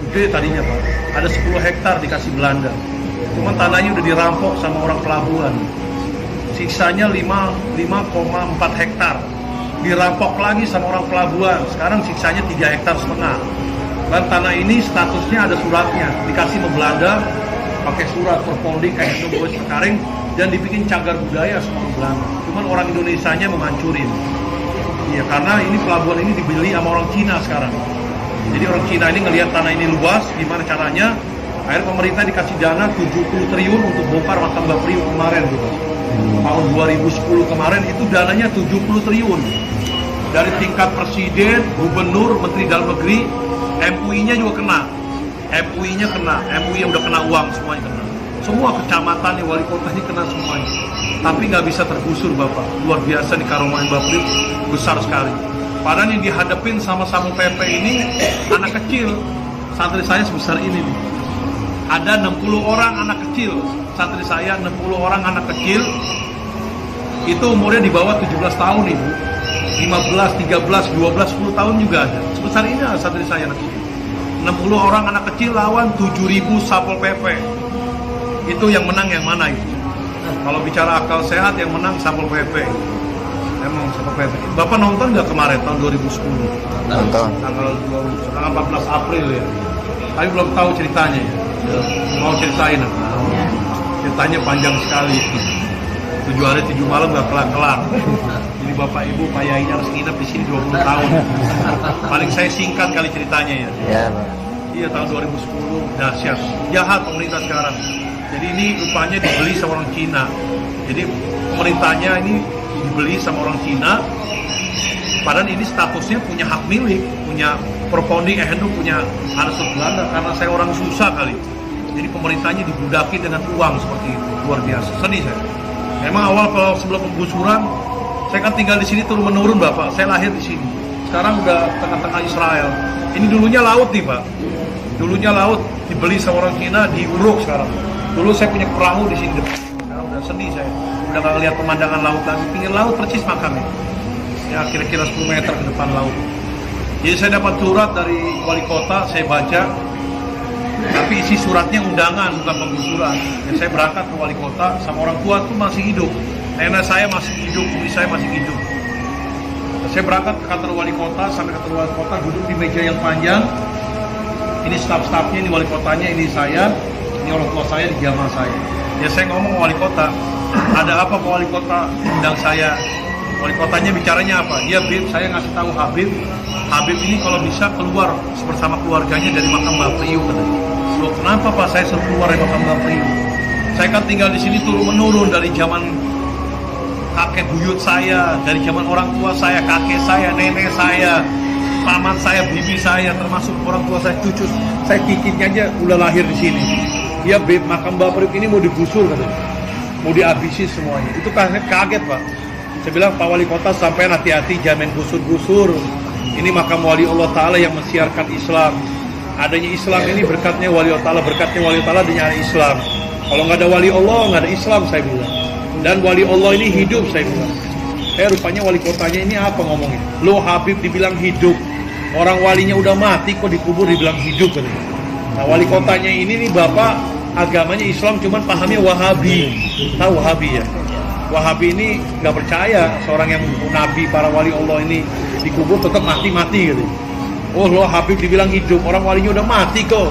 gede tadinya Pak. Ada 10 hektar dikasih Belanda. Cuman tanahnya udah dirampok sama orang pelabuhan. Siksanya 5,4 hektar. Dirampok lagi sama orang pelabuhan. Sekarang siksanya 3,5 hektar. Dan tanah ini statusnya ada suratnya. Dikasih ke Belanda, pakai surat Perpoldik Boys Pekaring, dan dibikin cagar budaya sama orang Belanda. Cuman orang Indonesianya menghancurin. Iya, karena ini pelabuhan ini dibeli sama orang Cina sekarang. Jadi orang Cina ini ngelihat tanah ini luas, gimana caranya? Akhirnya pemerintah dikasih dana 70 triliun untuk bongkar makam Mbah Priok kemarin gitu. Tahun 2010 kemarin itu dananya 70 triliun. Dari tingkat presiden, gubernur, menteri dalam negeri, MUI-nya juga kena. MUI-nya kena, MUI yang udah kena uang semuanya kena. Semua kecamatan nih, wali kota ini kena semuanya. Tapi nggak bisa tergusur Bapak. Luar biasa nih Karomain Mbah Priok, besar sekali. Padahal yang dihadapin sama Satpol PP ini anak kecil. Santri saya sebesar ini nih. Ada 60 orang anak kecil. Santri saya 60 orang anak kecil. Itu umurnya di bawah 17 tahun Ibu. 15, 13, 12, 10 tahun juga ada. Sebesar ini santri saya anak kecil. 60 orang anak kecil lawan 7.000 Satpol PP. Itu yang menang yang mana itu? Kalau bicara akal sehat yang menang Satpol PP. Emang Satpol PP. Bapak nonton nggak kemarin tahun 2010? Nonton. Tanggal 14 April ya. Tapi belum tahu ceritanya ya. Mau ceritain apa? Ceritanya panjang sekali. 7 hari 7 malam nggak kelar-kelar. Jadi Bapak Ibu Pak Yainya harus nginep di sini 20 tahun. Paling saya singkat kali ceritanya ya. Iya, Pak. Iya, tahun 2010 dahsyat. Jahat pemerintah sekarang. Jadi ini rupanya dibeli sama orang Cina. Jadi pemerintahnya ini dibeli sama orang Cina. Padahal ini statusnya punya hak milik, punya Perpoldik punya anak Belanda, karena saya orang susah kali. Jadi pemerintahnya dibudaki dengan uang seperti itu. Luar biasa. Sedih saya. Memang awal kalau sebelum penggusuran, saya kan tinggal di sini turun menurun Bapak. Saya lahir di sini. Sekarang udah tengah-tengah Israel. Ini dulunya laut nih Pak. Dulunya laut dibeli sama orang Cina, diuruk sekarang. Dulu saya punya perahu di sini. Sekarang udah sedih saya. Udah nggak lihat pemandangan laut lagi. Pinggir laut persis makamnya. Ya kira-kira 10 meter ke depan laut. Jadi saya dapat surat dari wali kota, saya baca. Tapi isi suratnya undangan, bukan penggusuran. Ya, saya berangkat ke wali kota, sama orang tua tuh masih hidup. Nenek saya masih hidup, istri saya masih hidup. Saya berangkat ke kantor wali kota, sampai kantor wali kota, duduk di meja yang panjang. Ini staf-stafnya, ini wali kotanya, ini saya, ini orang tua saya, di jamaah saya. Ya saya ngomong ke wali kota, ada apa Pak Wali Kota undang saya? Wali kotanya bicaranya apa? Dia Habib, saya ngasih tahu Habib ini kalau bisa keluar bersama keluarganya dari makam Mbah Priok. Loh kenapa Pak saya suruh keluar dari makam Mbah Priok? Saya kan tinggal di sini turun menurun dari zaman kakek buyut saya, dari zaman orang tua saya, kakek saya, nenek saya, paman saya, bibi saya, termasuk orang tua saya, cucu saya, cicitnya aja udah lahir di sini. Dia Habib, makam Mbah Priok ini mau digusur katanya, mau dihabisi semuanya. Itu kaget Pak. Saya bilang Pak Wali Kota sampai hati-hati, jangan main gusur-gusur. Ini makam Wali Allah Ta'ala yang mensiarkan Islam. Adanya Islam ini berkatnya Wali Allah Ta'ala, berkatnya Wali Allah Ta'ala dengan Islam. Kalau nggak ada Wali Allah, nggak ada Islam, saya bilang. Dan Wali Allah ini hidup, saya bilang. Rupanya Wali Kotanya ini apa ngomongnya? Lo Habib dibilang hidup, orang walinya udah mati kok dikubur dibilang hidup katanya. Nah Wali Kotanya ini nih Bapak agamanya Islam, cuman pahamnya Wahabi. Tahu Wahabi ya? Wahabi ini nggak percaya seorang yang nabi, para wali Allah ini dikubur tetap mati gitu. Oh lo Habib dibilang hidup, orang walinya udah mati kok.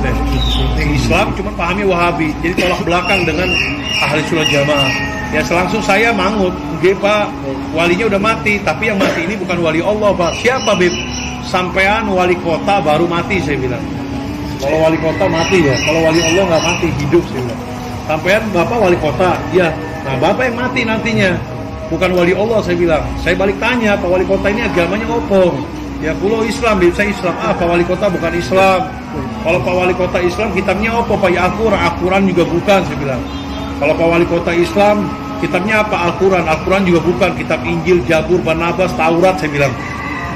Islam cuma pahami Wahabi, jadi tolak belakang dengan ahli sunnah jamaah. Ya langsung saya mangut, Pak, walinya udah mati, tapi yang mati ini bukan wali Allah Pak. Siapa Habib? Sampean wali kota baru mati, saya bilang. Kalau wali kota mati ya, kalau wali Allah nggak mati, hidup saya bilang. Sampean Bapak wali kota, ya. Nah Bapak yang mati nantinya, bukan wali Allah, saya bilang. Saya balik tanya, Pak Wali Kota ini agamanya apa? Ya pulau Islam, saya Islam. Pak Wali Kota bukan Islam. Kalau Pak Wali Kota Islam, kitabnya apa Pak? Ya Al-Quran juga bukan, saya bilang. Kalau Pak Wali Kota Islam, kitabnya apa? Al-Quran juga bukan. Kitab Injil, Jabur, Barnabas, Taurat, saya bilang.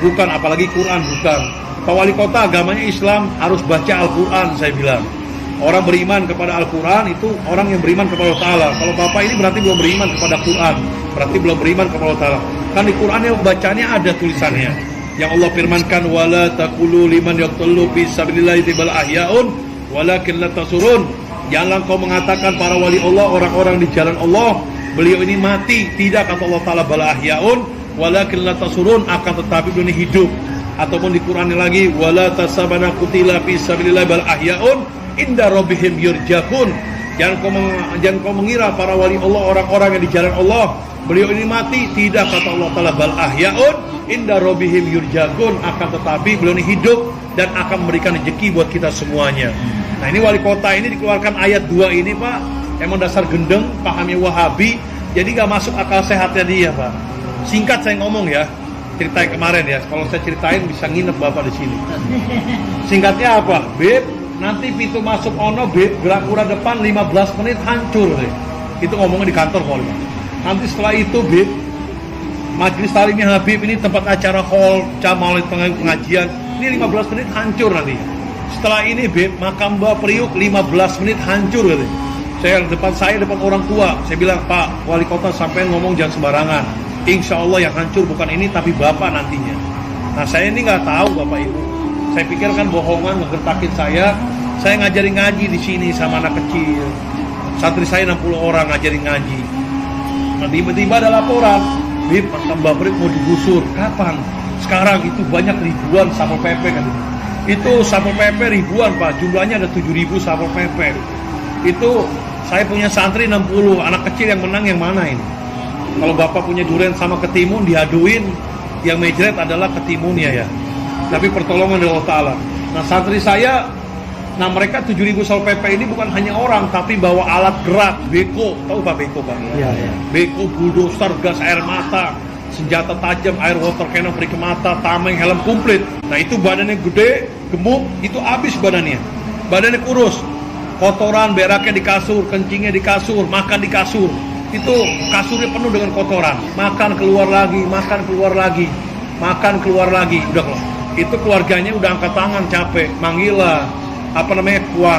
Bukan, apalagi Quran, bukan. Pak Wali Kota agamanya Islam, harus baca Al-Quran, saya bilang. Orang beriman kepada Al-Quran itu orang yang beriman kepada Allah Ta'ala. Kalau Bapak ini berarti belum beriman kepada Quran, berarti belum beriman kepada Allah Ta'ala. Kan di Quran yang bacanya ada tulisannya. yang Allah firmankan, wala taqulu liman yaqtulu fi sabilillahi bal ahyaun walakin la tasurun. Janganlah kau mengatakan para wali Allah, orang-orang di jalan Allah, beliau ini mati. Tidak, kata Allah Ta'ala, bal ahyaun walakin la tasurun, akan tetapi beliau ini hidup. Ataupun di Quran lagi, wala tasabana qutila fi sabilillahi bal ahyaun inda rabbihim yurjaqun. Jangan kau mengira para wali Allah, orang-orang yang di jalan Allah, beliau ini mati. Tidak, kata Allah Ta'ala, bal ahyaun inda rabbihim yurjaqun, akan tetapi beliau ini hidup dan akan memberikan rezeki buat kita semuanya. Nah, ini wali kota ini dikeluarkan ayat 2 ini, Pak, emang dasar gendeng, pahamnya Wahabi, jadi gak masuk akal sehatnya dia, Pak. Singkat saya ngomong ya, cerita kemarin ya, kalau saya ceritain bisa nginep Bapak di sini. Singkatnya apa? Beb, nanti pintu masuk ono, Beb, Grapura depan 15 menit hancur, Beb. Itu ngomongnya di kantor hall. Nanti setelah itu, Beb, Majelis Talimnya Habib ini tempat acara hall, Maulid pengajian, ini 15 menit hancur nanti. Setelah ini, Beb, makam Mbak Priuk 15 menit hancur, gitu. Saya depan orang tua, saya bilang, Pak Wali Kota sampai ngomong jangan sembarangan. Insya Allah yang hancur bukan ini tapi Bapak nantinya. Nah, saya ini nggak tahu Bapak Ibu. Saya pikirkan bohongan, ngegertakin saya ngajarin ngaji di sini sama anak kecil. Santri saya 60 orang ngajarin ngaji. Nah, tiba-tiba ada laporan, Beb, makam Mbak Priuk mau digusur. Kapan? Sekarang. Itu banyak ribuan Satpol PP kan. Itu Satpol PP ribuan, Pak. Jumlahnya ada 7.000 Satpol PP. Itu saya punya santri 60, anak kecil yang menang yang mana ini? Kalau Bapak punya durian sama ketimun diaduin, yang mejret adalah ketimunnya ya. Tapi pertolongan dari Allah Ta'ala. Nah, santri saya, nah mereka 7.000 Satpol PP ini bukan hanya orang, tapi bawa alat gerak, beko. Tahu Pak beko, Pak? Iya, iya. Beko, bulldozer, gas air mata, senjata tajam, air water cannon, perik mata, tameng, helm komplit. Nah, itu badannya gede, gemuk, itu habis badannya. Badannya kurus. Kotoran, beraknya di kasur, kencingnya di kasur, makan di kasur. Itu kasurnya penuh dengan kotoran. Makan keluar lagi, makan keluar lagi, makan keluar lagi. Udah loh. Itu keluarganya udah angkat tangan capek. Manggil lah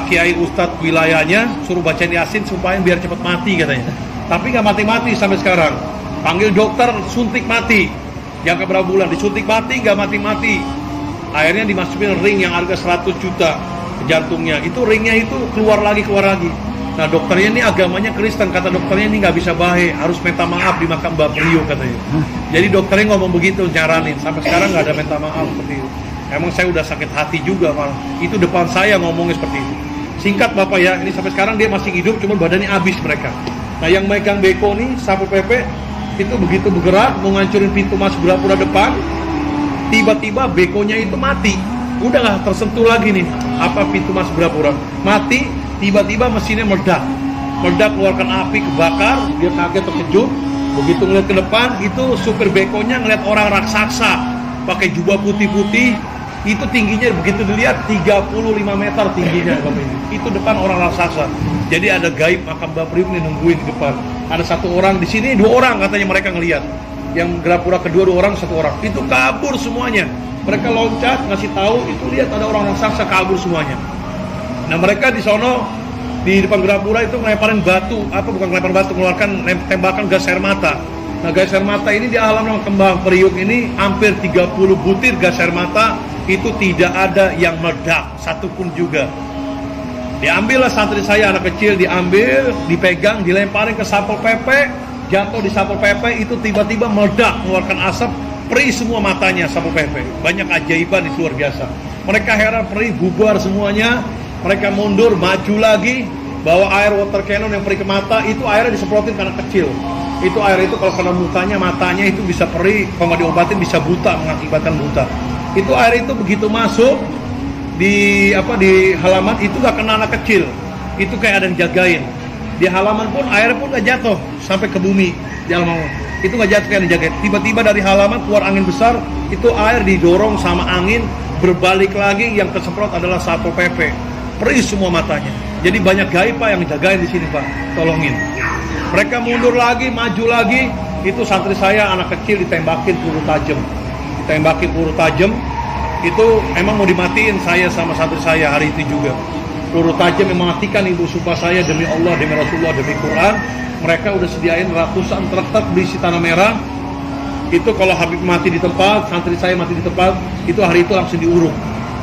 kiai ustadz wilayahnya, suruh bacain Yasin supaya biar cepat mati katanya. Tapi nggak mati-mati sampai sekarang. Panggil dokter, suntik mati. Jangka berapa bulan disuntik mati, nggak mati-mati. Akhirnya dimasukin ring yang harga 100 juta ke jantungnya. Itu ringnya itu keluar lagi. Nah, dokternya ini agamanya Kristen, kata dokternya ini nggak bisa baik, harus minta maaf di makam Mbak Priuk katanya. Jadi dokternya ngomong begitu, nyaranin. Sampai sekarang nggak ada minta maaf seperti itu. Emang saya udah sakit hati juga malah. Itu depan saya ngomongnya seperti itu. Singkat Bapak ya, ini sampai sekarang dia masih hidup, cuma badannya habis mereka. Nah, yang megang beko nih, Satpol PP, itu begitu bergerak, mau ngancurin pintu masuk Grapura depan, tiba-tiba bekonya itu mati. Udah nggak tersentuh lagi nih, apa pintu masuk Grapura. Mati, tiba-tiba mesinnya meledak, keluarkan api, kebakar, dia kaget terkejut. Begitu ngeliat ke depan, itu supir bekonya ngeliat orang raksasa, pakai jubah putih-putih, itu tingginya begitu dilihat 35 meter tingginya. Itu depan orang raksasa. Jadi ada gaib makam Mbak Priuk nih nungguin di depan. Ada satu orang di sini, 2 orang katanya mereka ngelihat. Yang Grapura kedua 2 orang, 1 orang. Itu kabur semuanya. Mereka loncat ngasih tahu, itu lihat ada orang raksasa kabur semuanya. Nah, mereka di sono di depan Grapura itu ngelemparin batu, mengeluarkan tembakan gas air mata. Nah, gas air mata ini di halaman kembang Priuk ini hampir 30 butir gas air mata, itu tidak ada yang meledak satupun juga. Diambillah santri saya anak kecil, diambil, dipegang, dilemparin ke Satpol PP, jatuh di Satpol PP, itu tiba-tiba meledak, mengeluarkan asap, perih semua matanya Satpol PP. Banyak ajaiban itu luar biasa. Mereka heran, perih, bubar semuanya. Mereka mundur, maju lagi, bawa air water cannon yang perih ke mata, itu airnya disemprotin ke anak kecil. Itu air itu kalau kena mukanya, matanya itu bisa perih, kalau nggak diobatin bisa buta, mengakibatkan buta. Itu air itu begitu masuk di halaman itu nggak kena anak kecil, itu kayak ada yang jagain. Di halaman pun airnya pun nggak jatuh sampai ke bumi di halaman, itu nggak jatuh kayak ada yang jagain. Tiba-tiba dari halaman keluar angin besar, itu air didorong sama angin berbalik lagi, yang kesemprot adalah Satpol PP. Perih semua matanya. Jadi banyak gaib Pak yang jagain di sini Pak, tolongin. Mereka mundur lagi, maju lagi, itu santri saya anak kecil ditembakin peluru tajam. Itu emang mau dimatiin saya sama santri saya hari itu juga. Peluru tajam yang mematikan, ibu sumpah saya demi Allah, demi Rasulullah, demi Quran. Mereka udah sediain ratusan truk berisi tanah merah. Itu kalau Habib mati di tempat, santri saya mati di tempat, itu hari itu langsung diuruk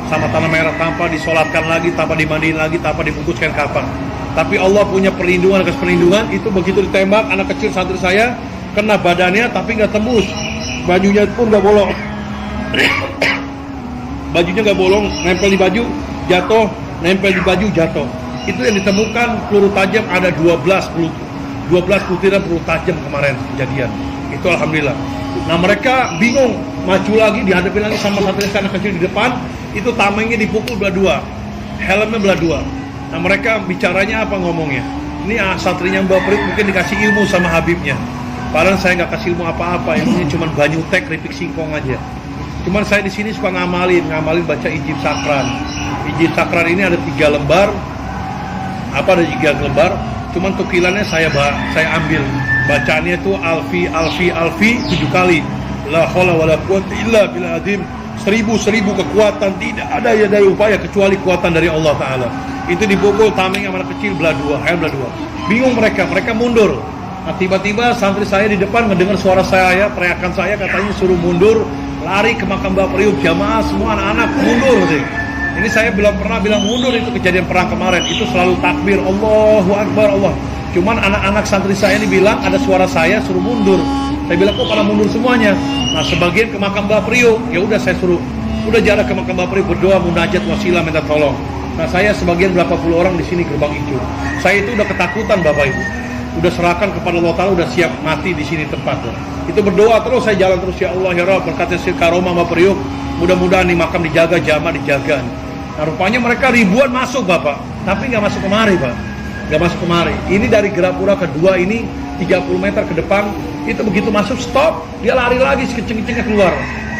sama tanah merah, tanpa disolatkan lagi, tanpa dimandiin lagi, tanpa dibungkuskan kafan. Tapi Allah punya perlindungan atas perlindungan. Itu begitu ditembak anak kecil santri saya kena badannya tapi nggak tembus, bajunya pun nggak bolong. Bajunya nggak bolong, nempel di baju jatuh, nempel di baju jatuh. Itu yang ditemukan peluru tajam ada 12 butiran peluru tajam kemarin kejadian. Itu alhamdulillah. Nah mereka bingung, maju lagi dihadapi lagi sama santri anak kecil di depan. Itu tamengnya dipukul belah dua, helmnya belah dua. Nah mereka bicaranya apa ngomongnya? Ini santrinya Mbak Prit mungkin dikasih ilmu sama Habibnya. Padahal saya nggak kasih ilmu apa-apa, ilmunya cuma banyutek, keripik singkong aja. Cuman saya di sini suka ngamalin baca Injil Sakran. Injil Sakran ini ada 3 lembar. Ada 3 lembar. Cuman tukilannya saya ambil. Bacaannya itu alfi 7 kali. La haula wala quwwata illa billah azim. 1000 kekuatan, tidak ada ya daya upaya kecuali kuatan dari Allah Ta'ala. Itu dipukul tameng sama anak kecil belah dua, belah dua. Bingung mereka mundur. Nah tiba-tiba santri saya di depan mendengar suara saya, teriakan saya, katanya suruh mundur, lari ke makam Mbah Priuk, jamaah semua anak-anak mundur. Ini saya belum pernah bilang mundur, itu kejadian perang kemarin, itu selalu takbir, Allahu Akbar, Allah. Cuman anak-anak santri saya ini bilang ada suara saya suruh mundur. Saya bilang kok pada mundur semuanya. Nah sebagian ke makam Mbah Priuk, ya udah saya suruh, udah jarak ke makam Mbah Priuk berdoa, munajat, wasilah, minta tolong. Nah saya sebagian berapa puluh orang di sini gerbang hijau. Saya itu udah ketakutan Bapak Ibu, udah serahkan kepada Allah Ta'ala, udah siap mati di sini tempat. Itu berdoa terus, saya jalan terus, ya Allah ya Rabb, berkat hasil karomah Mbah Priuk, mudah-mudahan nih makam dijaga, jamaah dijaga. Nah rupanya mereka ribuan masuk Bapak, tapi nggak masuk kemari Pak, nggak masuk kemari. Ini dari Gerapura kedua ini 30 meter ke depan. Itu begitu masuk stop, dia lari lagi sekecing-kecingnya keluar.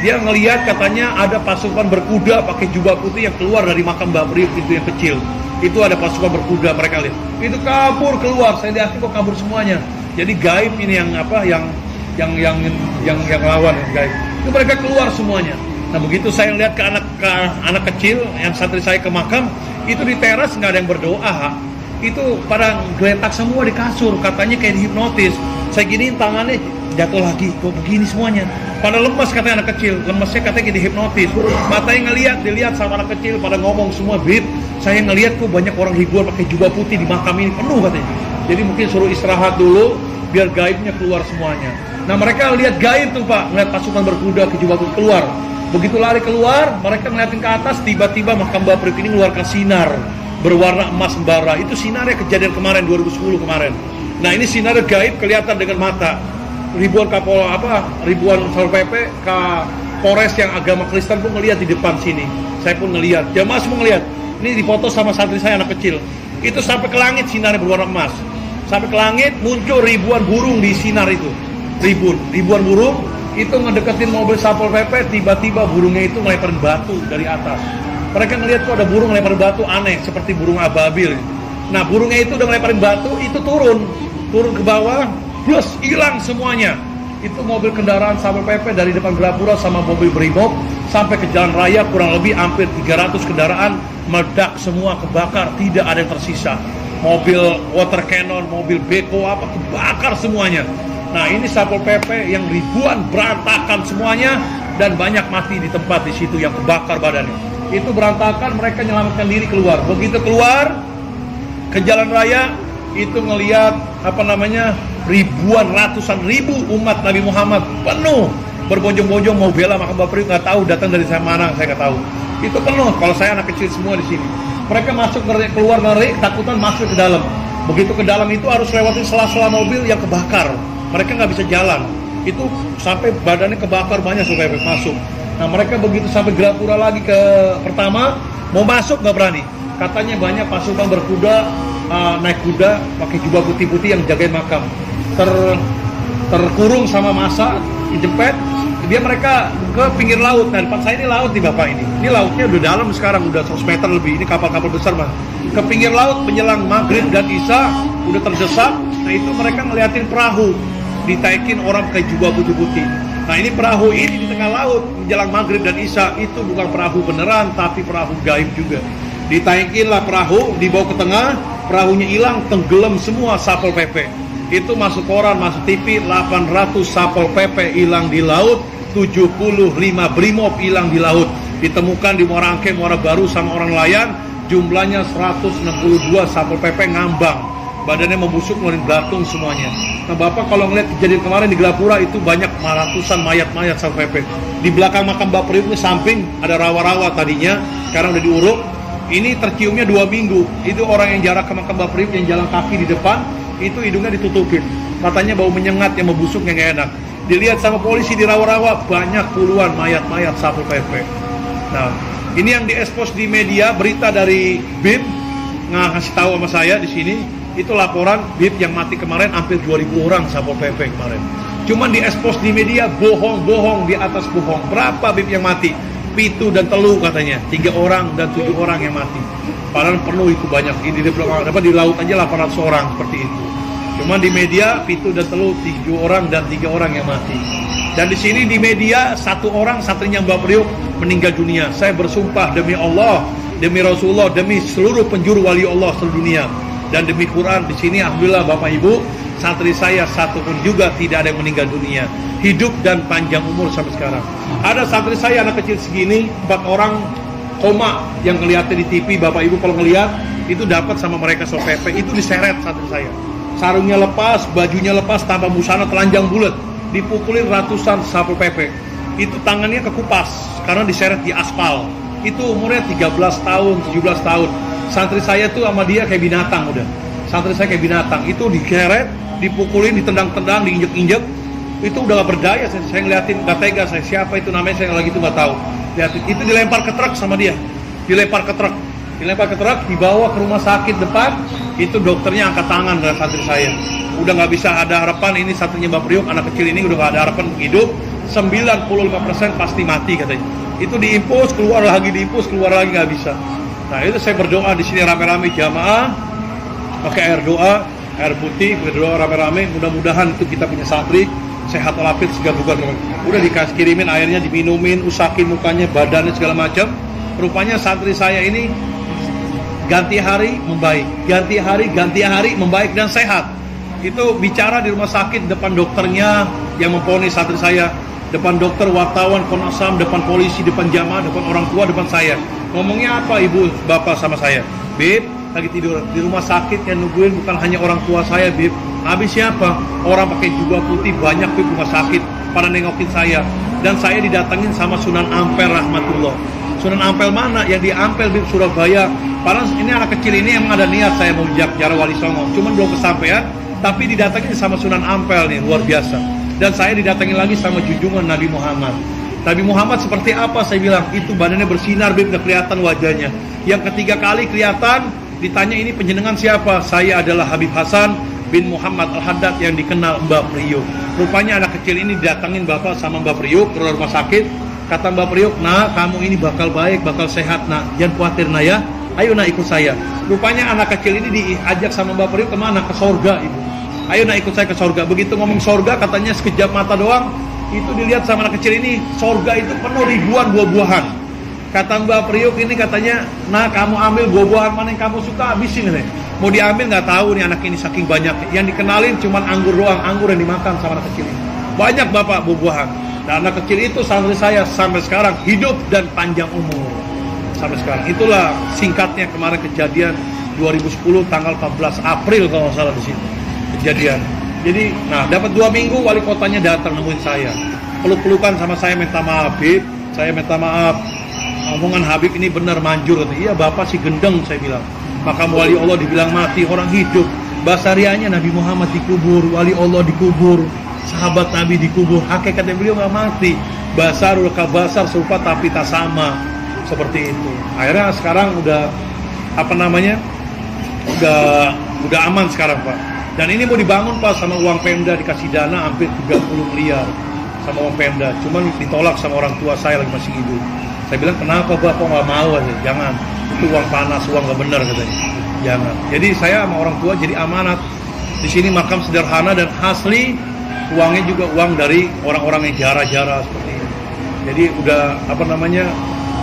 Dia ngelihat katanya ada pasukan berkuda pakai jubah putih yang keluar dari makam Mbah Priuk, pintu yang kecil. Itu ada pasukan berkuda, mereka lihat. Itu kabur keluar, saya lihat kok kabur semuanya. Jadi gaib ini yang lawan gaib. Itu mereka keluar semuanya. Nah begitu saya lihat ke anak kecil yang santri saya ke makam, itu di teras nggak ada yang berdoa. Itu pada geletak semua di kasur, katanya kayak dihipnotis. Saya giniin tangannya jatuh lagi, kok begini semuanya. Pada lemas katanya anak kecil, lemesnya katanya kayak dihipnotis. Matanya dilihat sama anak kecil, pada ngomong semua, Bib, saya ngelihat kok banyak orang ribuan pakai jubah putih di makam ini, penuh katanya. Jadi mungkin suruh istirahat dulu, biar gaibnya keluar semuanya. Nah mereka lihat gaib tuh Pak, ngeliat pasukan berkuda ke jubah putih keluar. Begitu lari keluar, mereka ngeliatin ke atas, tiba-tiba makam Mbah Priuk ini mengeluarkan sinar berwarna emas membara. Itu sinarnya kejadian kemarin 2010 kemarin. Nah ini sinar gaib kelihatan dengan mata. Ribuan ribuan Satpol PP ke Polres yang agama Kristen pun ngelihat di depan sini. Saya pun ngelihat, jamaah semua ngelihat. Ini difoto sama santri saya anak kecil. Itu sampai ke langit sinarnya berwarna emas. Sampai ke langit muncul ribuan burung di sinar itu. Ribuan burung itu ngedeketin mobil Satpol PP, tiba-tiba burungnya itu ngelemparin batu dari atas. Mereka ngelihat kok ada burung ngelemparin batu aneh seperti burung ababil. Nah burungnya itu udah ngelemparin batu, itu turun ke bawah, plus hilang semuanya. Itu mobil kendaraan Satpol PP dari depan Gerapura sama mobil Brimob sampai ke jalan raya, kurang lebih hampir 300 kendaraan meledak semua, kebakar, tidak ada yang tersisa. Mobil water cannon, mobil beko kebakar semuanya. Nah ini Satpol PP yang ribuan berantakan semuanya dan banyak mati di tempat di situ yang kebakar badannya. Itu berantakan, mereka menyelamatkan diri keluar. Begitu keluar ke jalan raya, itu ngelihat ribuan, ratusan ribu umat Nabi Muhammad penuh berbonjong-bonjong mau bela makam Mbah Priuk, nggak tahu datang dari mana, saya nggak tahu. Itu penuh. Kalau saya anak kecil semua di sini. Mereka masuk keluar ngeri, takutan masuk ke dalam. Begitu ke dalam itu harus lewatin sela-sela mobil yang kebakar. Mereka nggak bisa jalan. Itu sampai badannya kebakar banyak supaya masuk. Nah mereka begitu sampai Gerapura lagi ke pertama, mau masuk nggak berani. Katanya banyak pasukan berkuda, naik kuda, pakai jubah putih-putih yang jagain makam. Terkurung sama massa, dijempet. Mereka ke pinggir laut. Nah depan saya ini laut nih Bapak ini. Ini lautnya udah dalam sekarang, udah 100 meter lebih. Ini kapal-kapal besar Mas. Ke pinggir laut menjelang maghrib dan isya, udah terdesak. Nah itu mereka ngeliatin perahu, ditaikin orang pakai jubah putih-putih. Nah ini perahu ini di tengah laut menjelang maghrib dan isya, itu bukan perahu beneran tapi perahu gaib juga. Ditaikin lah perahu, dibawa ke tengah, perahunya hilang, tenggelam semua Satpol PP. Itu masuk koran, masuk TV, 800 Satpol PP hilang di laut, 75 Brimob hilang di laut. Ditemukan di Muara Angke, Muara Baru sama orang nelayan, jumlahnya 162 Satpol PP ngambang. Badannya membusuk, ngeluarin belatung semuanya. Nah Bapak kalau ngeliat kejadian kemarin di Gelapura itu banyak ratusan mayat-mayat Satpol PP. Di belakang makam Mbak Priuk ini samping ada rawa-rawa tadinya, sekarang udah diuruk. Ini terciumnya 2 minggu. Itu orang yang jarak ke makam Mbak Priuk yang jalan kaki di depan, itu hidungnya ditutupin. Matanya bau menyengat yang membusuk yang gak enak. Dilihat sama polisi di rawa-rawa, banyak puluhan mayat-mayat Satpol PP. Nah, ini yang diekspos di media, berita dari BIP ngasih tahu sama saya di sini, itu laporan BIP yang mati kemarin hampir 2.000 orang Satpol PP kemarin. Cuman diekspos di media bohong-bohong di atas bohong. Berapa BIP yang mati? Pitu dan Telu katanya, 3 orang dan 7 orang yang mati. Padahal perlu itu banyak. Di laut aja 800 orang seperti itu. Cuman di media Pitu dan Telu 7 orang dan 3 orang yang mati. Dan di sini di media 1 orang satrinya Mbak Priuk meninggal dunia. Saya bersumpah demi Allah, demi Rasulullah, demi seluruh penjuru wali Allah seluruh dunia, dan demi Quran di sini alhamdulillah Bapak Ibu, santri saya 1 pun juga tidak ada yang meninggal dunia. Hidup dan panjang umur sampai sekarang. Ada santri saya anak kecil segini, 4 orang koma yang kelihatan di TV. Bapak Ibu kalau ngelihat itu dapat sama mereka Satpol PP, itu diseret santri saya. Sarungnya lepas, bajunya lepas, tanpa busana, telanjang bulat, dipukulin ratusan Satpol PP. Itu tangannya kekupas karena diseret di aspal. Itu umurnya 13 tahun, 17 tahun. Santri saya tuh sama dia kayak binatang udah. Santri saya kayak binatang, itu digeret, dipukulin, ditendang-tendang, diinjek-injek. Itu udah gak berdaya, saya ngeliatin, gak tega saya, siapa itu namanya saya lagi itu gak tahu. Lihatin, itu dilempar ke truk sama dia. Dilempar ke truk, dibawa ke rumah sakit depan. Itu dokternya angkat tangan dengan santri saya. Udah gak bisa ada harapan, ini santrinya Mbak Priuk, anak kecil ini udah gak ada harapan hidup. 95% pasti mati katanya. Itu diimpus, keluar lagi, gak bisa. Nah itu saya berdoa di sini rame-rame jamaah, pakai air doa, air putih, berdoa rame-rame. Mudah-mudahan itu kita punya santri sehat walafiat segala bukan. Udah dikasih kirimin airnya, diminumin, usakin mukanya, badannya segala macam. Rupanya santri saya ini ganti hari membaik, ganti hari membaik dan sehat. Itu bicara di rumah sakit depan dokternya yang memponis santri saya, depan dokter, wartawan, Komnasam, depan polisi, depan jamaah, depan orang tua, depan saya. Ngomongnya apa ibu bapak sama saya? Bib, lagi tidur di rumah sakit yang nungguin bukan hanya orang tua saya, Bib. Habis siapa? Orang pakai jubah putih banyak di rumah sakit pada nengokin saya. Dan saya didatengin sama Sunan Ampel rahmatullah. Sunan Ampel mana? Yang di Ampel, Bib, Surabaya. Padahal ini anak kecil ini emang ada niat saya mau ziarah Wali Songo, cuman belum kesampaian. Tapi didatengin sama Sunan Ampel nih, luar biasa. Dan saya didatengin lagi sama junjungan Nabi Muhammad. Nabi Muhammad seperti apa? Saya bilang, itu badannya bersinar, Bib, gak kelihatan wajahnya. Yang ketiga kali kelihatan, ditanya ini penjenengan siapa? Saya adalah Habib Hasan bin Muhammad Al-Haddad yang dikenal Mbak Priuk. Rupanya anak kecil ini didatengin bapak sama Mbak Priuk ke rumah sakit. Kata Mbak Priuk, nah kamu ini bakal baik, bakal sehat nak, jangan khawatir nak ya. Ayo nak ikut saya. Rupanya anak kecil ini diajak sama Mbak Priuk kemana? Ke sorga ibu. Ayo nak ikut saya ke sorga. Begitu ngomong sorga, katanya sekejap mata doang, itu dilihat sama anak kecil ini, sorga itu penuh ribuan buah-buahan. Kata Mbak Priuk ini katanya, nah kamu ambil buah-buahan mana yang kamu suka, habisin nih. Mau diambil nggak tahu nih anak ini saking banyak. Yang dikenalin cuma anggur doang, anggur yang dimakan sama anak kecil ini. Banyak bapak buah-buahan. Dan anak kecil itu santri saya sampai sekarang hidup dan panjang umur. Sampai sekarang. Itulah singkatnya kemarin kejadian 2010 tanggal 14 April kalau nggak salah di sini. Kejadian. Jadi, nah dapat 2 minggu wali kotanya datang nemuin saya. Peluk-pelukan sama saya, minta maaf, Habib. Saya minta maaf. Omongan Habib ini benar manjur. Iya bapak si gendeng saya bilang. Makam wali Allah dibilang mati, orang hidup. Basarianya Nabi Muhammad dikubur, wali Allah dikubur, sahabat Nabi dikubur. Hakikatnya beliau nggak mati. Basarul kabasar serupa tapi tak sama. Seperti itu. Akhirnya sekarang udah apa namanya? Udah aman sekarang Pak. Dan ini mau dibangun Pak sama uang Pemda, dikasih dana hampir 30 miliar sama uang Pemda. Cuman ditolak sama orang tua saya lagi masih hidup. Saya bilang kenapa Bapak nggak mau aja? Jangan. Itu uang panas, uang nggak benar katanya. Jangan. Jadi saya sama orang tua jadi amanat. Di sini makam sederhana dan asli, uangnya juga uang dari orang-orang yang jara-jara seperti ini. Jadi udah apa namanya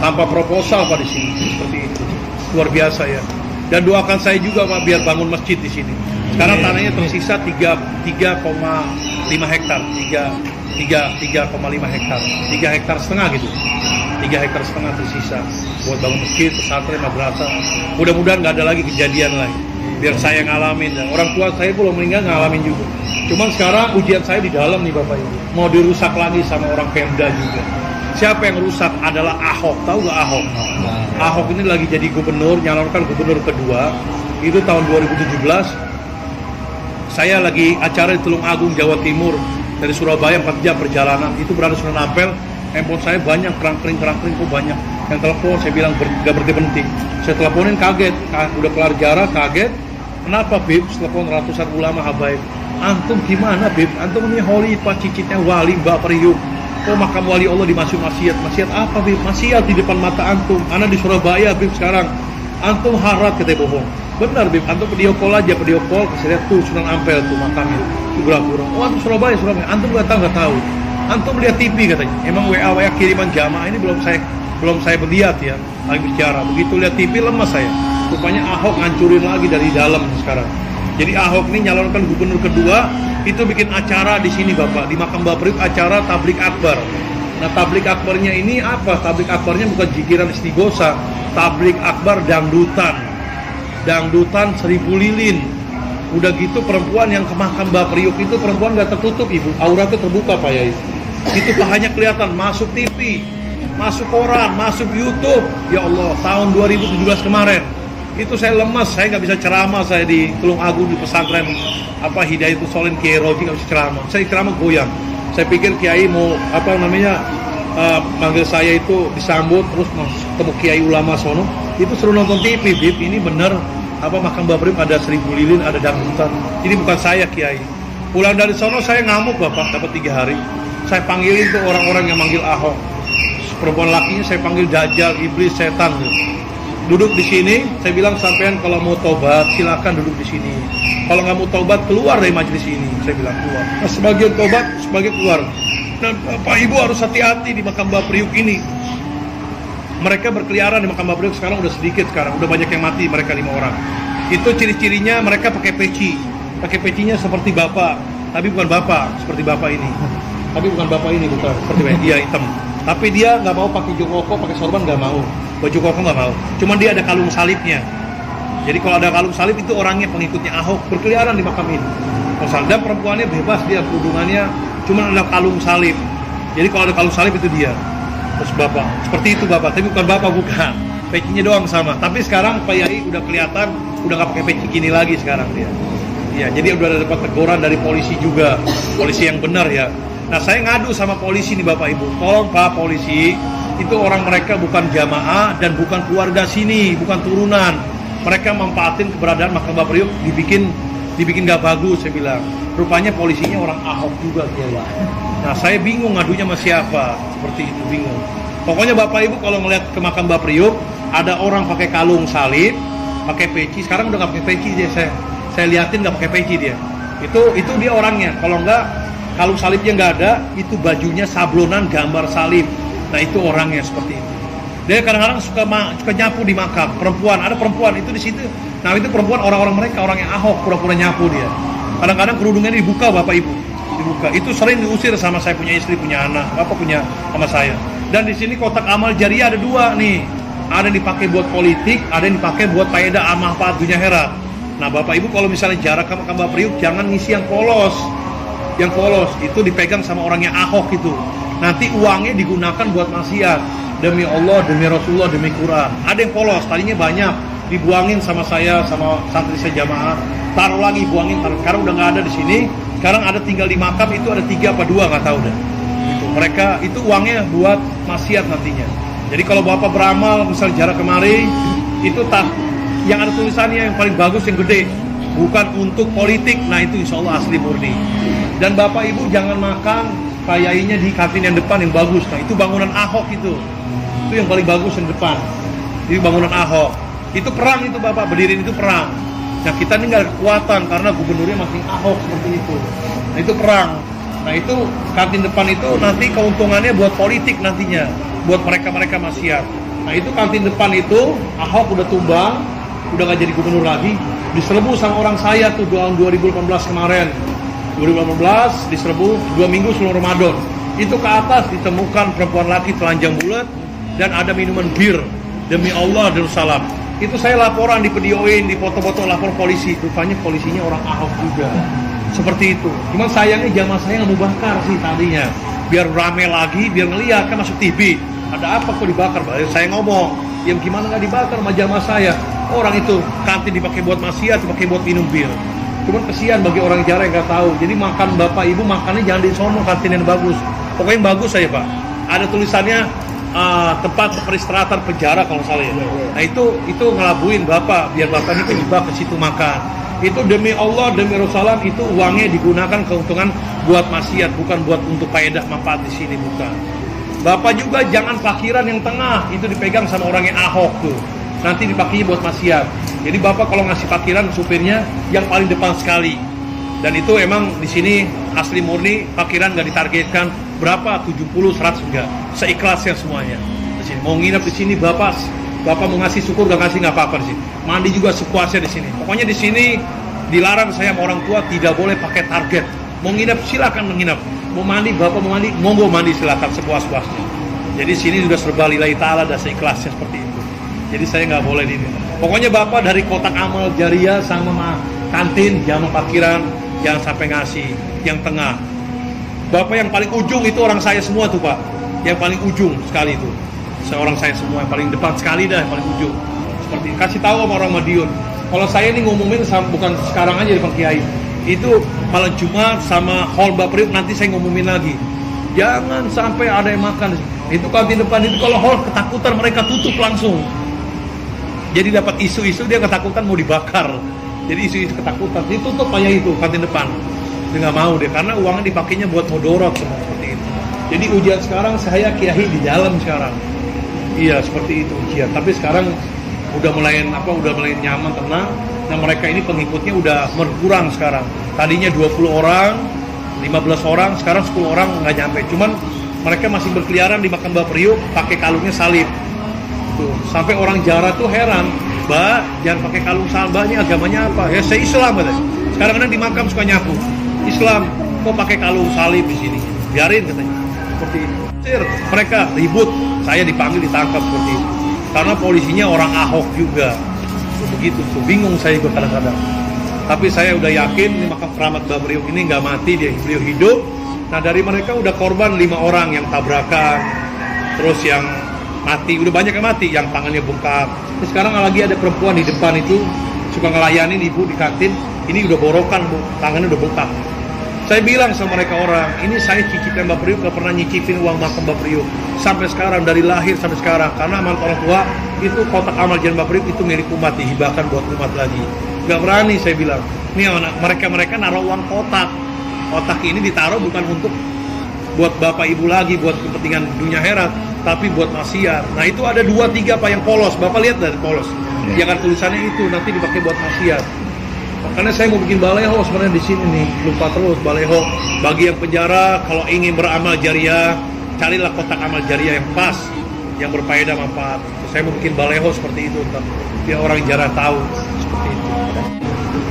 tanpa proposal Pak di sini seperti itu. Luar biasa ya. Dan doakan saya juga Pak biar bangun masjid di sini. Sekarang tanahnya tersisa 3,5 hektar, 3,5 hektar, 3 hektar setengah gitu. 3 hektar setengah tersisa buat bangun masjid, pesantren, madrasah. Mudah-mudahan nggak ada lagi kejadian lagi. Biar saya ngalamin, dan orang tua saya belum meninggal ngalamin juga. Cuman sekarang ujian saya di dalam nih Bapak Ibu. Mau dirusak lagi sama orang Pemda juga. Siapa yang rusak adalah Ahok. Tahu nggak Ahok? Ahok ini lagi jadi gubernur, nyalonkan gubernur kedua. Itu tahun 2017. Saya lagi acara di Tulung Agung, Jawa Timur. Dari Surabaya 4 jam perjalanan. Itu berada di Sunan Ampel. Handphone saya banyak, kerangkering kok banyak. Yang telepon saya bilang gak berhenti. Saya teleponin kaget, udah kelar jarak kaget. Kenapa Bib? Telepon ratusan ulama habaib. Antum gimana Bib? Antum ini holy Pak, cicitnya wali Mbak Priuk. Oh makam wali Allah dimasukin maksiat. Maksiat apa Bib? Maksiat di depan mata antum. Ana di Surabaya Bib sekarang. Antum harat katanya bohong. Benar Bib, antum video call aja, video call. Saya lihat tuh Sunan Ampel tuh makamnya. Gura-gura. Oh antum Surabaya. Antum nggak tahu. Antum lihat TV katanya. Emang WA kiriman jamaah ini belum saya lihat ya. Lagi bicara. Begitu lihat TV lemas saya. Rupanya Ahok ngancurin lagi dari dalam sekarang. Jadi Ahok ini nyalonkan gubernur kedua. Itu bikin acara di sini Bapak. Di makam Mbak Priuk acara tablik akbar. Nah tablik akbarnya ini apa? Tablik akbarnya bukan jikiran istighosa. Tablik akbar dangdutan. Dangdutan 1000 lilin. Udah gitu perempuan yang ke makam Mbak Priuk itu perempuan gak tertutup Ibu. Auratnya terbuka Pak Yai. Itu pahanya kelihatan, masuk TV, masuk koran, masuk YouTube. Ya Allah, tahun 2017 kemarin itu saya lemas, saya nggak bisa ceramah. Saya di Tulung Agung di pesantren Hidayatul Solihin Kiai Roji nggak bisa ceramah. Saya ceramah goyang. Saya pikir Kiai mau manggil saya itu disambut terus ketemu Kiai ulama sono. Itu suruh nonton TV, Bib. Ini bener makam Mbak Priuk ada 1000 lilin, ada dangdutan. Ini bukan saya Kiai. Pulang dari sono saya ngamuk Bapak, dapat 3 hari. Saya panggilin tuh orang-orang yang manggil Ahok. Perempuan lakinya saya panggil dajjal, iblis, setan. Duduk di sini, saya bilang sampean kalau mau tobat silakan duduk di sini. Kalau nggak mau tobat keluar dari majelis ini, saya bilang keluar. Nah, sebagian tobat, sebagian keluar. Dan Bapak Ibu harus hati-hati di makam Mbak Priuk ini. Mereka berkeliaran di makam Mbak Priuk sekarang udah sedikit sekarang, udah banyak yang mati mereka 5 orang. Itu ciri-cirinya mereka pakai peci. Pakai pecinya seperti Bapak, tapi bukan Bapak, seperti Bapak ini. Tapi bukan Bapak ini, bukan seperti dia hitam. Tapi dia nggak mau pakai jongkoko, pakai sorban nggak mau, baju koko nggak mau. Cuman dia ada kalung salibnya. Jadi kalau ada kalung salib itu orangnya pengikutnya Ahok berkeliaran di makam ini. Dan perempuannya bebas dia, kerudungannya cuman ada kalung salib. Jadi kalau ada kalung salib itu dia. Terus Bapak, seperti itu Bapak, tapi bukan Bapak bukan. Pecinya doang sama. Tapi sekarang Pak Yai udah kelihatan, udah nggak pakai peci gini lagi sekarang dia. Ya, jadi udah dapat teguran dari polisi juga, polisi yang benar ya. Nah saya ngadu sama polisi nih Bapak Ibu, tolong Pak polisi, itu orang mereka bukan jamaah dan bukan keluarga sini, bukan turunan. Mereka manfaatin keberadaan makam Mbak Priuk, dibikin gak bagus saya bilang. Rupanya polisinya orang Ahok juga dia. Nah saya bingung ngadunya sama siapa, seperti itu bingung. Pokoknya Bapak Ibu kalau ngeliat ke makam Mbak Priuk, ada orang pakai kalung salib, pakai peci. Sekarang udah gak pakai peci dia, saya liatin gak pakai peci dia. Itu dia orangnya. Kalau enggak, kalung salibnya nggak ada, itu bajunya sablonan gambar salib. Nah itu orangnya seperti itu. Dia kadang-kadang suka nyapu di makam perempuan. Ada perempuan itu di situ. Nah itu perempuan orang-orang mereka, orang yang Ahok pura-pura nyapu dia. Kadang-kadang kerudungannya dibuka Bapak Ibu, dibuka. Itu sering diusir sama saya punya istri, punya anak, Bapak punya sama saya. Dan di sini kotak amal jariah ada 2 nih. Ada yang dipakai buat politik, ada yang dipakai buat faedah amal manfaat dunia akhirat. Nah Bapak Ibu kalau misalnya jarak sama Mbak Priuk jangan ngisi yang polos. Yang polos itu dipegang sama orang yang Ahok itu. Nanti uangnya digunakan buat maksiat. Demi Allah, demi Rasulullah, demi Quran. Ada yang polos, tadinya banyak dibuangin sama saya, sama santri saya jamaah. Taruh lagi, buangin, taruh. Sekarang udah nggak ada di sini. Sekarang ada tinggal di makam itu ada 3 apa 2 nggak tahu deh. Itu mereka itu uangnya buat maksiat nantinya. Jadi kalau Bapak beramal, misal jarak kemari, itu yang ada tulisannya yang paling bagus yang gede. Bukan untuk politik, nah itu insya Allah asli murni. Dan Bapak Ibu jangan makan payainya di kantin yang depan yang bagus. Nah itu bangunan Ahok itu yang paling bagus yang depan. Itu bangunan Ahok. Itu perang itu Bapak, berdiri itu perang. Nah kita ini nggak ada kekuatan karena gubernurnya masih Ahok seperti itu. Nah itu perang. Nah itu kantin depan itu nanti keuntungannya buat politik nantinya, buat mereka maksiat. Nah itu kantin depan itu Ahok udah tumbang. udah nggak jadi gubernur lagi, diserbu sama orang saya tuh tahun 2018 kemarin. 2018 diserbu 2 minggu sebelum Ramadan. Itu ke atas ditemukan perempuan laki telanjang bulat dan ada minuman bir. Demi Allah dan salam. Itu saya laporan di videoin, di foto-foto lapor polisi. Rupanya polisinya orang Ahok juga. Seperti itu. Cuman sayangnya jamaah saya nggak mau bakar sih tadinya. Biar rame lagi, biar ngeliat kan masuk TV. Ada apa kok dibakar? Saya ngomong, ya gimana nggak dibakar sama jamaah saya? Orang itu kantin dipakai buat maksiat, dipakai buat minum bir. Cuman kesian bagi orang jarang yang nggak tahu. Jadi makan bapak ibu makannya jangan di sono, kantin yang bagus. Pokoknya yang bagus saya pak. Ada tulisannya tempat peristirahatan penjara kalau salah ya. Nah itu ngelabuin bapak biar bapak ini kejebak ke situ makan. Itu demi Allah demi Rasulullah itu uangnya digunakan keuntungan buat maksiat bukan buat untuk faedah manfaat di sini bukan. Bapak juga jangan parkiran yang tengah itu dipegang sama orang yang Ahok tuh. Nanti dipakainya buat maksiat. Jadi bapak kalau ngasih parkiran supirnya yang paling depan sekali. Dan itu emang di sini asli murni parkiran nggak ditargetkan berapa 70 100 enggak seikhlasnya semuanya. Di sini mau nginep di sini bapak mau ngasih syukur nggak ngasih nggak apa-apa di sini. Mandi juga sepuasnya di sini. Pokoknya di sini dilarang saya sama orang tua tidak boleh pakai target. Mau nginep silakan menginap. Mau mandi bapak mau mandi monggo mandi silakan sepuas-puasnya. Jadi sini juga serba lillahi ta'ala dan seikhlasnya seperti itu. Jadi saya nggak boleh di ini. Pokoknya bapak dari kotak amal jariah sama kantin jangan parkiran jangan sampai ngasih yang tengah. Bapak yang paling ujung itu orang saya semua tuh pak. Yang paling ujung sekali itu. Seorang saya semua yang paling depan sekali dah yang paling ujung. Seperti kasih tahu sama orang Madiun. Kalau saya ini ngumumin bukan sekarang aja di Pak Kiai. Itu malam Jumat sama hall Mbak Priuk nanti saya ngumumin lagi. Jangan sampai ada yang makan. Itu kantin depan itu kalau hall ketakutan mereka tutup langsung. Jadi dapat isu-isu dia ketakutan mau dibakar. Jadi isu-isu ketakutan ditutup aja itu kantin depan. Dia nggak mau deh karena uangnya dipakainya buat modorot seperti itu. Jadi ujian sekarang saya kiai di dalam sekarang. Iya seperti itu ujian. Tapi sekarang udah mulai nyaman tenang. Nah mereka ini pengikutnya udah berkurang sekarang. Tadinya 20 orang, 15 orang, sekarang 10 orang nggak nyampe. Cuman mereka masih berkeliaran di makam Mbak Priuk pakai kalungnya salib. Tuh, sampai orang Jawa tuh heran, Mbak jangan pakai kalung salib, ini agamanya apa? Ya saya Islam katanya. Sekarang kadang di makam suka nyapu. Islam, kok pakai kalung salib di sini? Biarin katanya. Seperti itu. Mereka ribut, saya dipanggil ditangkap seperti itu. Karena polisinya orang Ahok juga. Begitu tuh, bingung saya juga kadang-kadang. Tapi saya udah yakin ini makam keramat Mbak Priuk ini nggak mati, beliau hidup. Nah dari mereka udah korban 5 orang yang tabrakan, terus yang mati, udah banyak yang mati, yang tangannya bengkak. Terus sekarang lagi ada perempuan di depan itu suka ngelayanin ibu di kantin, ini udah borokan bu, tangannya udah bengkak. Saya bilang sama mereka orang, ini saya cicipin Mbak Priuk, gak pernah nyicipin uang makam Mbak Priuk sampai sekarang, dari lahir sampai sekarang, karena amanat orang tua itu kotak amal jariah Mbak Priuk itu milik umat, dihibahkan buat umat lagi. Gak berani saya bilang, ini mereka naruh uang kotak ini ditaruh bukan untuk buat bapak ibu lagi, buat kepentingan dunia akhirat, tapi buat maksiat. Nah itu ada 2-3 pak yang polos, bapak lihat dari polos, yang ada tulisannya itu nanti dipakai buat maksiat. Karena saya mau bikin baleho sebenarnya di sini nih, lupa terus baleho. Bagi yang penjara, kalau ingin beramal jariah, carilah kotak amal jariah yang pas, yang berfaedah manfaat. Saya mau bikin baleho seperti itu, biar orang jarang tahu seperti itu.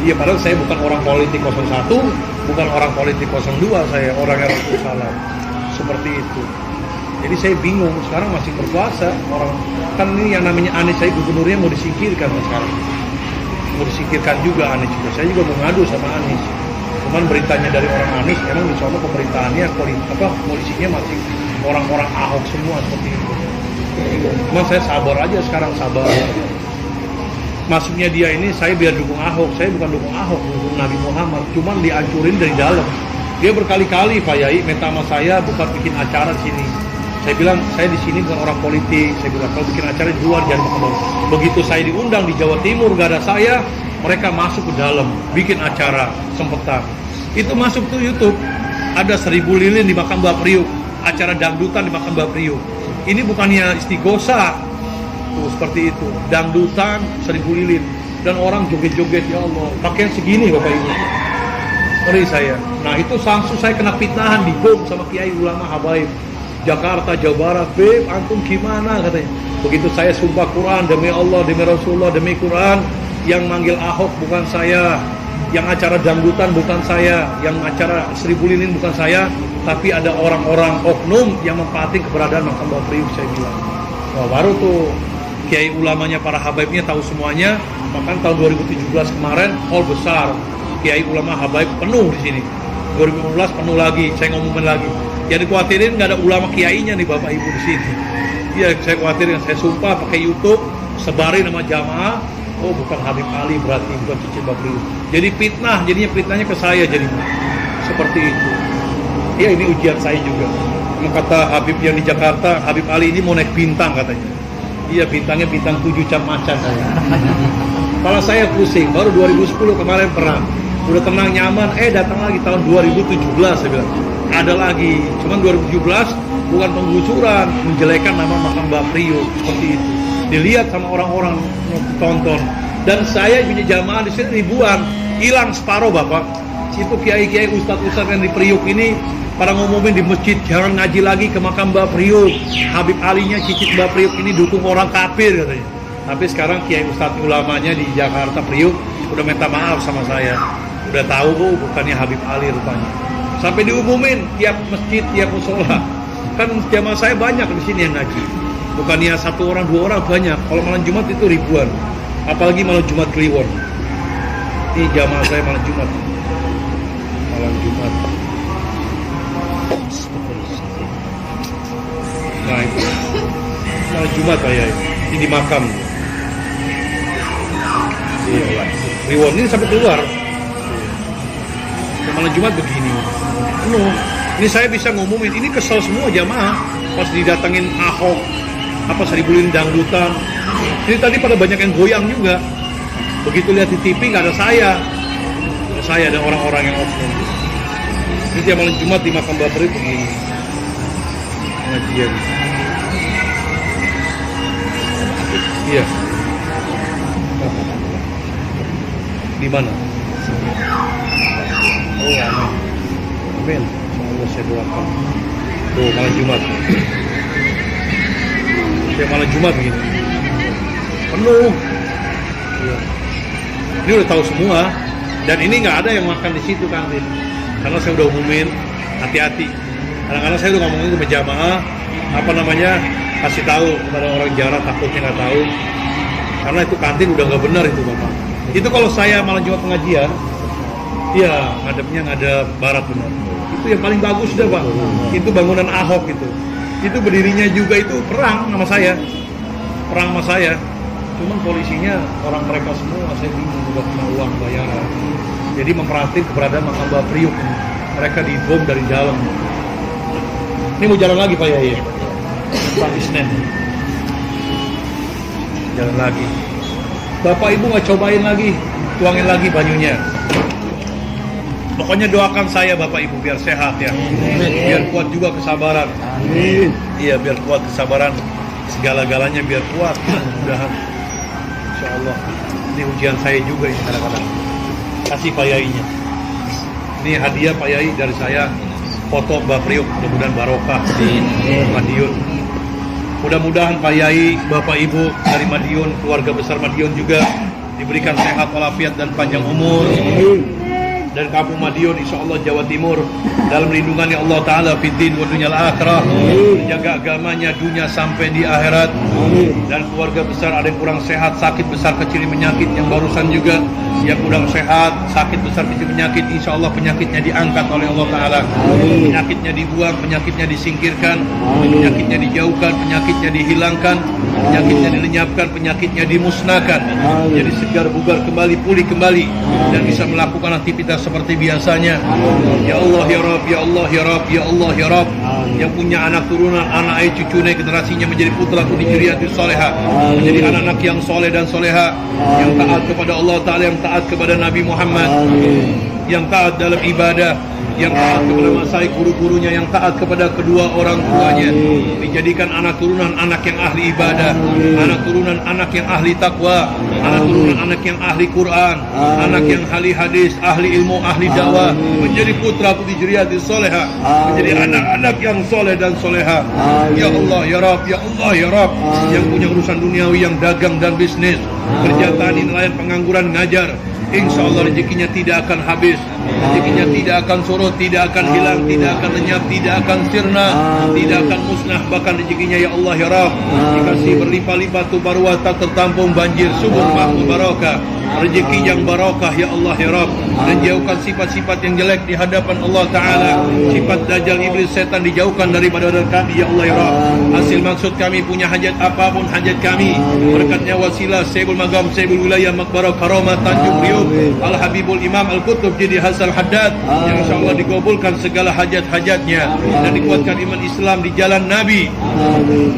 Iya, padahal saya bukan orang politik 01, bukan orang politik 02, saya orang yang salah. Seperti itu. Jadi saya bingung, sekarang masih berkuasa orang. Kan ini yang namanya Anies, saya gubernurnya mau disingkirkan sekarang. Mau disingkirkan juga Anies juga. Saya juga mau ngadu sama Anies. Cuman beritanya dari orang Anies, emang di sana pemerintahannya, polisinya masih orang-orang Ahok semua seperti itu. Cuma saya sabar aja sekarang, sabar. Masuknya dia ini saya biar dukung Ahok, saya bukan dukung Ahok, dukung Nabi Muhammad. Cuman dihancurin dari dalam. Dia berkali-kali Pak Yai minta sama saya bukan bikin acara di sini. Saya bilang, saya di sini bukan orang politik. Saya bilang, kalau bikin acara di luar jangan ngomong. Begitu saya diundang di Jawa Timur, gak ada saya, mereka masuk ke dalam, bikin acara, sempetan. Itu masuk tuh YouTube, ada 1000 lilin di makam Mbak Priuk, acara dangdutan di makam Mbak Priuk. Ini bukannya istighosah, tuh seperti itu, dangdutan 1000 lilin. Dan orang joget-joget, ya Allah, pakaian segini Bapak Ibu. Ngeri saya. Nah itu langsung saya kena fitnahan, dibom sama Kiai Ulama Habaib. Jakarta, Jawa Barat, Beb, antum gimana katanya. Begitu saya sumpah Quran, demi Allah, demi Rasulullah, demi Quran, Yang manggil Ahok bukan saya, yang acara dangdutan bukan saya, yang acara Seribu Lilin bukan saya, tapi ada orang-orang oknum yang mempaati keberadaan makam Mbah Priuk, saya bilang. Wah, baru tuh kiai ulamanya, para habaibnya tahu semuanya. Bahkan tahun 2017 kemarin hall besar, kiai ulama habaib penuh di sini. 2015 penuh lagi, saya ngomongin lagi. Yang dikhawatirin nggak ada ulama kiainya nih Bapak Ibu di sini. Iya, saya khawatirin, saya sumpah pakai YouTube, sebarin nama jamaah. Oh, bukan Habib Ali berarti, bukan cicit Mbah Priuk. Jadi fitnah, jadinya fitnahnya ke saya jadinya. Seperti itu. Iya, ini ujian saya juga. Kata Habib yang di Jakarta, Habib Ali ini mau naik bintang katanya. Iya, bintangnya bintang 7 cap macan saya. Kepala saya pusing, baru 2010 kemarin perang. Udah tenang nyaman, datang lagi tahun 2017 saya bilang. Ada lagi, cuman 2017 bukan penggusuran, menjelekan nama makam Mbah Priuk, seperti itu. Dilihat sama orang-orang tonton. Dan saya punya jamaah di sini ribuan, hilang separuh Bapak. Situ kiai-kiai, ustadz-ustadz yang di Priuk ini pada ngumumin di masjid, jangan ngaji lagi ke makam Mbah Priuk. Habib Alinya cicit Mbah Priuk ini dukung orang kafir katanya. Tapi sekarang kiai ustadz ulamanya di Jakarta Priuk udah minta maaf sama saya. Udah tahu bukannya Habib Ali rupanya. Sampai diumumin tiap masjid, tiap musola. Kan jamaah saya banyak di sini yang ngaji. Bukannya 1 orang 2 orang, banyak. Kalau malam Jumat itu ribuan. Apalagi malam Jumat Kliwon. Ini jamaah saya malam Jumat. Malam Jumat. Nah itu malam Jumat ya, ini di makam. Iya, Kliwon ini sampai keluar. Malam Jumat begini. Penuh. Ini saya bisa ngumumin, ini kesel semua jamaah pas didatangin Ahok, apa Seribu Lilin dangdutan. Ini tadi pada banyak yang goyang juga. Begitu lihat di TV nggak ada saya. Ada saya, ada orang-orang yang oknum. Ini dia malam Jumat di makam Mbah Priuk begini. Pengajian. Iya. Di mana? Oh, amin. Amin. Semoga saya doakan. Tuh, malam Jumat. Ya, malam Jumat begini. Penuh. Ya. Ini udah tahu semua. Dan ini nggak ada yang makan di situ kantin. Karena saya udah umumin, hati-hati. Kadang-kadang saya udah ngomongin ke jamaah, kasih tahu kepada orang jarang, takutnya nggak tahu. Karena itu kantin udah nggak benar itu Bapak. Itu kalau saya malam Jumat pengajian, iya, ngadep barat benar. Itu yang paling bagus sudah Pak. Itu bangunan Ahok itu. Itu berdirinya juga itu perang sama saya. Perang sama saya. Cuman polisinya orang mereka semua, saya bingung udah kena uang bayaran. Jadi memperhatiin keberadaan makam Mbah Priuk. Mereka dibom dari dalam. Ini mau jalan lagi Pak Yai. Pak Isnen. Jalan lagi. Bapak Ibu nggak cobain lagi, tuangin lagi banyunya. Pokoknya doakan saya Bapak Ibu biar sehat ya. Biar kuat juga kesabaran. Amin. Iya, biar kuat kesabaran. Segala-galanya biar kuat. Mudah-mudahan. Insya Allah. Ini ujian saya juga ini kadang-kadang. Kasih Pak Yainya. Ini hadiah Pak Yai dari saya. Foto Mbah Priuk, mudah-mudahan barokah di Madiun. Mudah-mudahan Pak Yai, Bapak Ibu dari Madiun, keluarga besar Madiun juga diberikan sehat walafiat dan panjang umur. Dan kampung Madiun insya Allah Jawa Timur dalam lindungannya Allah Ta'ala fiddin wa dunyal akhirah, menjaga agamanya dunia sampai di akhirat. Dan keluarga besar ada yang kurang sehat, sakit besar kecil penyakit, yang barusan juga yang kurang sehat, sakit besar kecil penyakit, insya Allah penyakitnya diangkat oleh Allah Ta'ala. Penyakitnya dibuang, penyakitnya disingkirkan, penyakitnya dijauhkan, penyakitnya dihilangkan, penyakitnya dilenyapkan, penyakitnya dimusnahkan. Jadi segar bugar kembali, pulih kembali, dan bisa melakukan aktivitas seperti biasanya. Ya Allah ya Rabb, ya Allah ya Rabb, ya Allah ya Rabb. Yang punya anak turunan, anak cucu generasinya menjadi putra putri juriyatus solehah, menjadi anak-anak yang soleh dan soleha, yang taat kepada Allah Ta'ala, yang taat kepada Nabi Muhammad. yang taat dalam ibadah, yang taat kepada masai guru-gurunya, yang taat kepada kedua orang tuanya. Dijadikan anak turunan anak yang ahli ibadah, anak turunan anak yang ahli takwa, anak turunan anak yang ahli Quran, anak yang ahli hadis, ahli ilmu, ahli dakwah, menjadi putra putri jeriyatis soleha, menjadi anak-anak yang soleh dan soleha. Ya Allah ya Rabb, ya Allah ya Rabb, yang punya urusan duniawi, yang dagang dan bisnis, kerja tani, nelayan, pengangguran, ngajar, insya Allah rezekinya tidak akan habis, rezekinya tidak akan surut, tidak akan hilang, tidak akan lenyap, tidak akan sirna, tidak akan musnah. Bahkan rezekinya ya Allah ya Rabb dikasih berlimpah-limpah, tubarwa tak tertampung banjir, subur makmur barokah, rezeki yang barokah ya Allah ya Rabb, dan jauhkan sifat-sifat yang jelek di hadapan Allah Ta'ala. Sifat dajjal, iblis, setan dijauhkan daripada kami ya Allah ya Rabb. Hasil maksud kami, punya hajat apapun hajat kami, berkatnya wasilah Sayyidul Magam, Sayyidul Wilayah, Makbarah Karamah Tanjung Priok, Al-Habibul Imam Al-Qutub Jadi Hasan Haddad, yang insyaAllah dikabulkan segala hajat-hajatnya, dan dikuatkan iman Islam di jalan Nabi,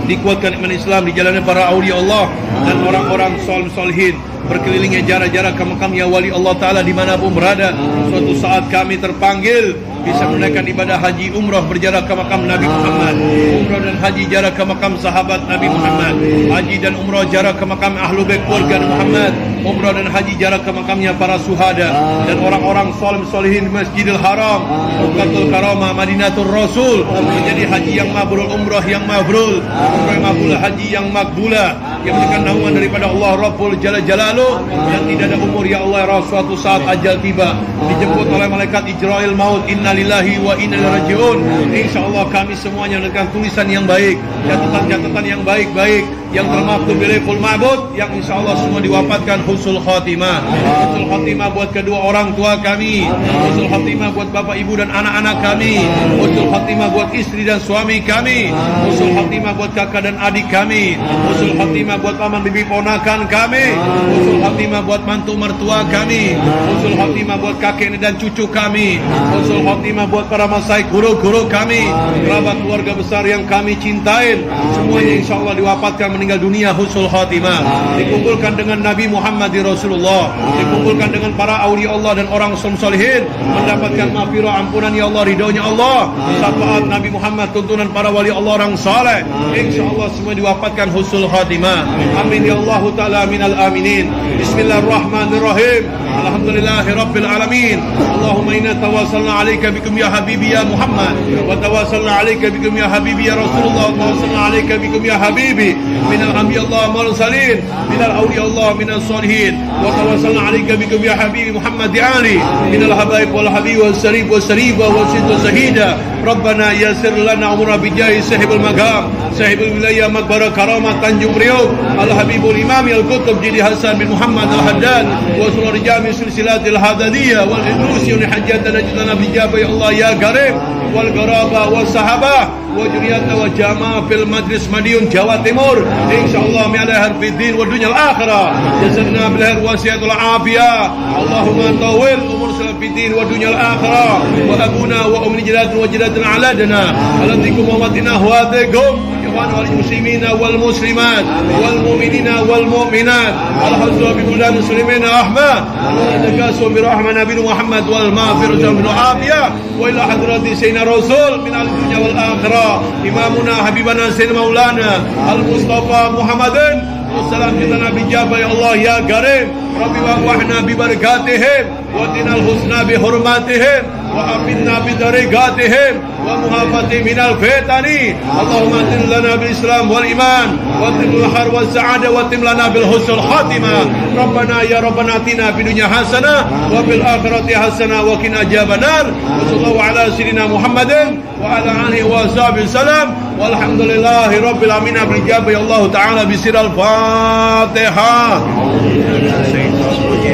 dikuatkan iman Islam di jalan para awliya Allah dan orang-orang solihin, berkelilingnya jarak-jarak ke makamnya wali Allah Ta'ala dimanapun berada. Suatu saat kami terpanggil bisa menunaikan ibadah haji umrah berjarak ke makam Nabi Muhammad, umrah dan haji jarak ke makam sahabat Nabi Muhammad, haji dan umrah jarak ke makam ahlu bait keluarga Muhammad, umrah dan haji jarak ke makamnya para suhada dan orang-orang solihin di Masjidil Haram, Rukatul Karamah, Madinatul Rasul, menjadi haji yang mabrur, umrah yang mabrur, umrah yang mabrur, haji yang makbulah, yang memberikan naungan daripada Allah Rabbul Jalal Jalaluh, yang tidak ada umur ya Allah ya Rabb. Suatu saat ajal tiba, dijemput oleh malaikat Ijrail maut, inna lillahi wa inna ilaihi rajiun. Insyaallah kami semuanya dengan tulisan yang baik, catatan-catatan yang baik-baik, yang termaktub di Laiful Ma'bud, yang insyaallah semua diwafatkan husnul khatimah. Husnul khatimah buat kedua orang tua kami, husnul khatimah buat bapak ibu dan anak-anak kami, husnul khatimah buat istri dan suami kami, husnul khatimah buat kakak dan adik kami, husnul khatimah buat paman bibi ponakan kami, husnul khatimah buat mantu mertua kami, husnul khatimah buat kakek dan cucu kami, husnul khatimah buat para masai guru-guru kami, kerabat keluarga besar yang kami cintain, semuanya insyaallah diwafatkan meninggal dunia husnul khatimah. Dikumpulkan dengan Nabi Muhammad Rasulullah, dikumpulkan dengan para awliya Allah dan orang solihin, mendapatkan maghfirah, ampunan ya Allah, ridhonya Allah, syafaat Nabi Muhammad, tuntunan para wali Allah orang saleh, insyaallah semua diwafatkan husnul khatimah. Amin ya Allah Ta'ala, minal aminin. Bismillahirrahmanirrahim. Alhamdulillahi Rabbil Alamin. Allahumma inna tawassalna alaika bikum ya habibi ya Muhammad, wa tawassalna alaika bikum ya habibi ya Rasulullah, wa tawassalna alaika bikum ya habibi minal anbiya Allah mursalin, minal awliya Allah, minal salihin, wa tawassalna alaika bikum ya habibi Muhammad Ali, minal habaib wal habib wal sarif wal sariba wal sid wal sahida. Rabbana yassir lana umura bijahi sahibul magam, sahibul wilayah, Makbarah Karamah Tanjung Priok, Al-Habibul Imam Al-Qutub Jadi Hasan bin Muhammad Al-Haddad, wa sulul jami silsilatil hadadiyah wal idrusi hajjatana jidana bijabah ya Allah ya Karim, wal garaba wa sahabah wa juriyata wa jamaah fil majlis Madiun Jawa Timur, insyaallah mi'ala harfiddin wa dunyal akhirah. Jazalna bil khair wasiatul afiyah. Allahumma tawil umur salafiddin wa dunyal akhirah, wa abuna wa ummi jadatun wa jadatun aladana alatikum wa matina huwatikum wal muslimina wal muslimat wal mu'minina wal mu'minat al-hazwa bi bulan muslimina ahma al-takasu bi rahman nabi Muhammad wal maghfiratu min afiyah wa ila hadrati sayyidina rasul min al-dunya wal akhirah imamuna habibana sayyidina maulana al-mustafa Muhammadin wassalam kita nabi jabah ya Allah ya Karim. Rabbi wahna bi barakatihim wa dinal husna bi hurmatihim wa aminna bi darajatihim wa muhafati minal fitani. Allahumma tin lana bil islam wal iman wa tin bil khair wal sa'adah wa tin lana bil husnul khatimah. Rabbana ya rabbana atina fid dunya hasanah wa fil akhirati hasanah wa qina adzabannar. Wa sallallahu ala sayyidina Muhammadin wa ala alihi wa sahbihi salam walhamdulillahi rabbil alamin. Bijabah Allah taala bisirul Fatihah.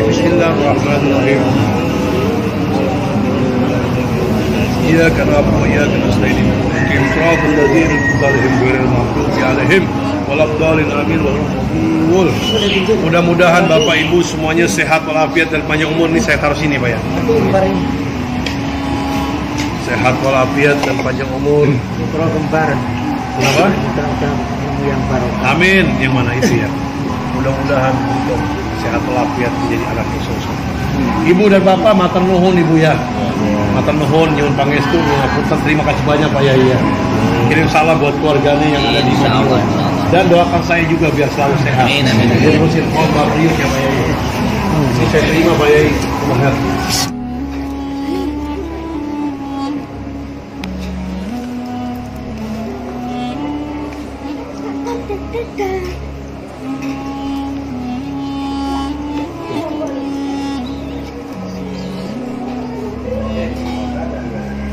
Bismillahirrahmanirrahim. إياك نعبد وإياك نستعين اهدنا الصراط الذين أنعمت عليهم غير المغضوب عليهم waladdallin amin. Mudah-mudahan Bapak Ibu semuanya sehat walafiat dan panjang umur. Nih saya taruh sini Pak ya. Sehat walafiat dan panjang umur. Kenapa? Amin. Yang mana itu ya? Mudah-mudahan untuk sehat walafiat menjadi anak Yesus. Ibu dan Bapak matur nuhun Ibu ya. Matur nuhun nyuwun pangestu ngapunten, terima kasih banyak Pak Yai ya. Kirim salam buat keluarganya yang ada di Madiun. Dan doakan saya juga biar selalu sehat. Amin, amin. Terusin Om Bapriuk ya Pak Yai. Ini saya terima Pak Yai.